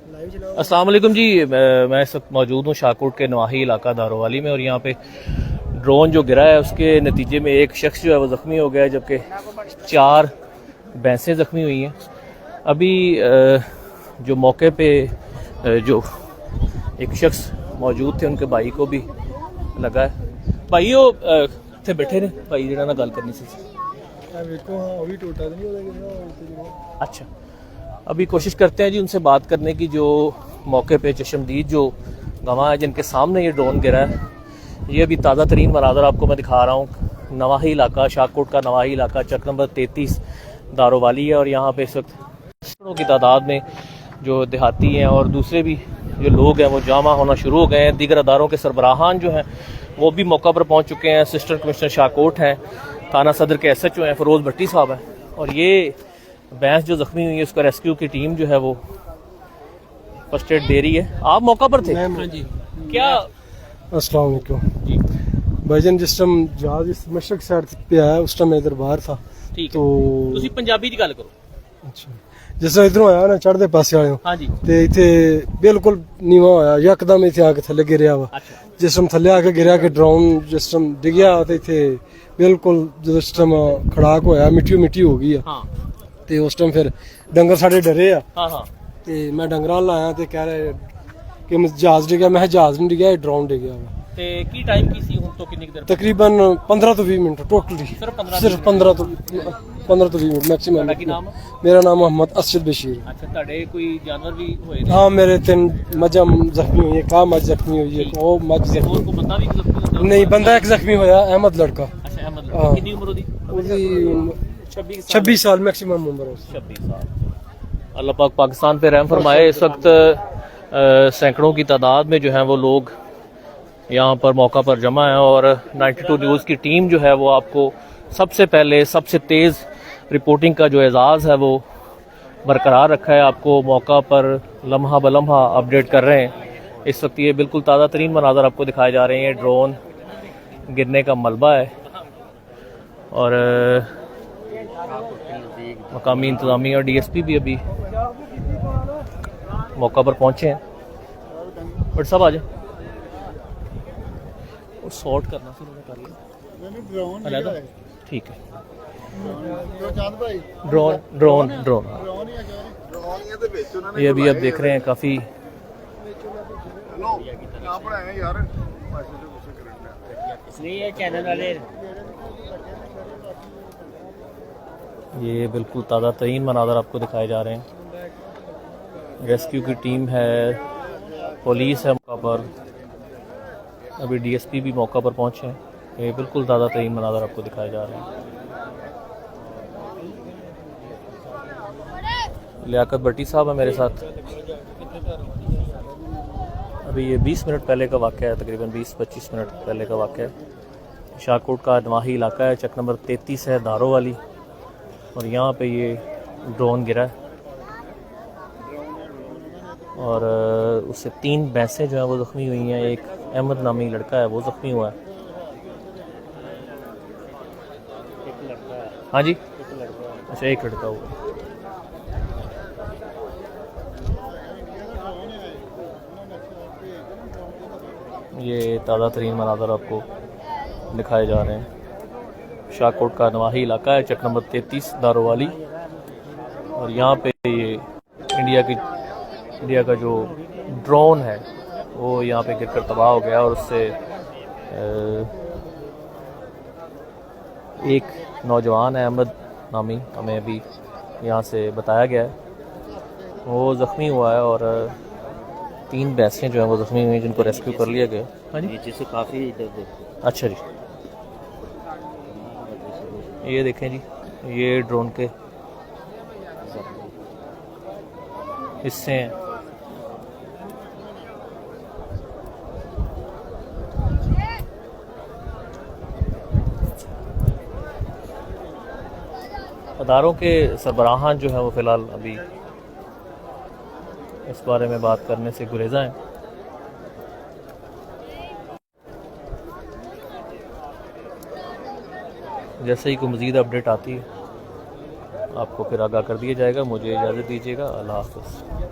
अस्सलाम वालेकुम जी। मैं इस वक्त मौजूद हूँ शाहकोट के नवाही इलाका दारोवाली में, और यहाँ पे ड्रोन जो गिरा है उसके नतीजे में एक शख्स जो है वो ज़ख्मी हो गया है, जबकि 4 भैंसें ज़ख्मी हुई हैं। अभी जो मौके पे जो एक शख्स मौजूद थे उनके भाई को भी लगा है। भाई वो थे बैठे ने भाई जिन्होंने ना गल करनी सी। अच्छा, अभी कोशिश करते हैं जी उनसे बात करने की, जो मौके पे चशमदीद जो गवाह है जिनके सामने ये ड्रोन गिरा है। ये अभी ताज़ा तरीन मनाज़र आपको मैं दिखा रहा हूँ। नवाही इलाका, शाहकोट का नवाही इलाका, चक नंबर 33 दारोवाली है, और यहाँ पे इस वक्त की तादाद में जो देहाती हैं और दूसरे भी जो लोग हैं वो जमा होना शुरू हो गए हैं। दीगर अदारों के सरबराहान जो हैं वो भी मौका पर पहुँच चुके हैं। असिस्टेंट कमिश्नर शाहकोट हैं, थाना सदर के SHO हैं फ़रोज़ भट्टी साहब हैं, और ये भैंस जो ज़ख्मी हुई है उसका रेस्क्यू की टीम जो है वो फर्स्ट एड दे रही है। आप मौका पर थे? हाँ जी। क्या? अस्सलाम वालेकुम जी भाईजान, जिस टाइम जहाज इस मशरक साइड पे आया उस टाइम मैं इधर बाहर था। ठीक तो ਤੁਸੀਂ ਪੰਜਾਬੀ ਦੀ ਗੱਲ ਕਰੋ। अच्छा, जिस टाइम इधरों आया ना चढ़दे पासे वाले हाँ जी। ते इथे बिल्कुल नीवा होया, यकदम इथे आके थल्ले गिरया वा। अच्छा, जिस टाइम थल्ले आके गिरया कि ड्रोन जिस टाइम डिगया ते इथे बिल्कुल जिस टाइम खड़ाक होया, मिट्टी हो गई है। हाँ ते उस टाइम फिर डंगर साढ़े डरे आ हाँ हाँ। ते मैं डंगरां लाया ते कह रहे कि जहाज डिगया। मैं जहाज नहीं डिगया, ड्रोन डिगया वा। ਤੇ ਕੀ ਟਾਈਮ ਕੀ ਸੀ ਹੁਣ ਤੋਂ ਕਿੰਨੀ ਕੁ ਦੇਰ? तकरीबन 15 तो 20 मिनट टोटली, सिर्फ 15 सिर्फ 15 तो 20 मिनट मैक्सिमम। ਤੁਹਾਡਾ ਕੀ ਨਾਮ? मेरा नाम मोहम्मद असद बशीर। ਅੱਛਾ, ਤੁਹਾਡੇ ਕੋਈ ਜਾਨਵਰ ਵੀ ਹੋਏ ਨੇ? हाँ, मेरे 3 मझा जख्मी हुई है, का मझ जख्मी हुई है, वो मझ ਹੋਰ जख्मी ਕੋਈ ਬੰਦਾ ਵੀ ਜ਼ਖਮੀ ਹੁੰਦਾ? नहीं, बंदा एक जख्मी होया, अहमद लड़का। ਅੱਛਾ, ਅਹਿਮਦ। हाँ। ਕਿੰਨੀ ਉਮਰ ਉਹਦੀ? उसदी 26 26 साल मैक्सिमम उम्र है उसकी। 26 साल। अल्लाह पाक पाकिस्तान पे रहम फरमाए। इस वक्त सैकड़ों की तादाद में जो है वो लोग यहाँ पर मौका पर जमा है, और 92 न्यूज़ की टीम जो है वो आपको सबसे पहले सबसे तेज़ रिपोर्टिंग का जो एजाज़ है वो बरकरार रखा है। आपको मौका पर लम्हा ब लम्हा अपडेट कर रहे हैं। इस वक्त ये बिल्कुल ताज़ा तरीन मनाज़र आपको दिखाए जा रहे हैं। ड्रोन गिरने का मलबा है, और मकामी इंतज़ामिया और DSP भी अभी मौका पर पहुँचे हैं। बट सब आ जाए और सॉर्ट करना फिर उन्हें कर लिया। ठीक है। ड्रोन ड्रोन ड्रोन ये अभी आप देख रहे हैं काफ़ी ये बिल्कुल ताज़ा तरीन मनाज़र आपको दिखाए जा रहे हैं। रेस्क्यू की टीम है, पुलिस है मौका पर, अभी DSP भी मौका पर पहुंचे हैं। ये बिल्कुल ताज़ा तरीन मनाज़र आपको दिखाए जा रहे हैं। लियाकत भट्टी साहब है मेरे साथ। अभी ये 20 मिनट पहले का वाक़या है, तकरीबन 20-25 मिनट पहले का वाक़या है। शाहकोट का नवाही इलाका है, चक नंबर 33 है दारोवाली, और यहाँ पे ये ड्रोन गिरा है, और उससे 3 भैंसें जो हैं वो ज़ख्मी हुई हैं। एक अहमद नामी लड़का है वो ज़ख्मी हुआ है। हाँ जी, अच्छा, एक लड़का हुआ। ये ताज़ा तरीन मनाज़र आपको दिखाए जा रहे हैं। शाहकोट का नवाही इलाका है, चक नंबर 33 दारोवाली, और यहाँ पे ये इंडिया का जो ड्रोन है वो यहाँ पे गिरकर तबाह हो गया, और उससे एक नौजवान है अहमद नामी, हमें अभी यहाँ से बताया गया है, वो ज़ख्मी हुआ है, और 3 भैंसें जो हैं वो ज़ख्मी हुई हैं जिनको रेस्क्यू कर लिया गया। हाँ जी, नीचे से काफ़ी इधर। अच्छा जी, ये देखें जी, ये ड्रोन के हिस्से हैं। अदारों के सरबराहान जो है वो फ़िलहाल अभी इस बारे में बात करने से गुरेज़ा हैं। जैसे ही कोई मज़ीद अपडेट आती है आपको फिर आगाह कर दिया जाएगा। मुझे इजाज़त दीजिएगा। अल्लाह हाफ़िज़।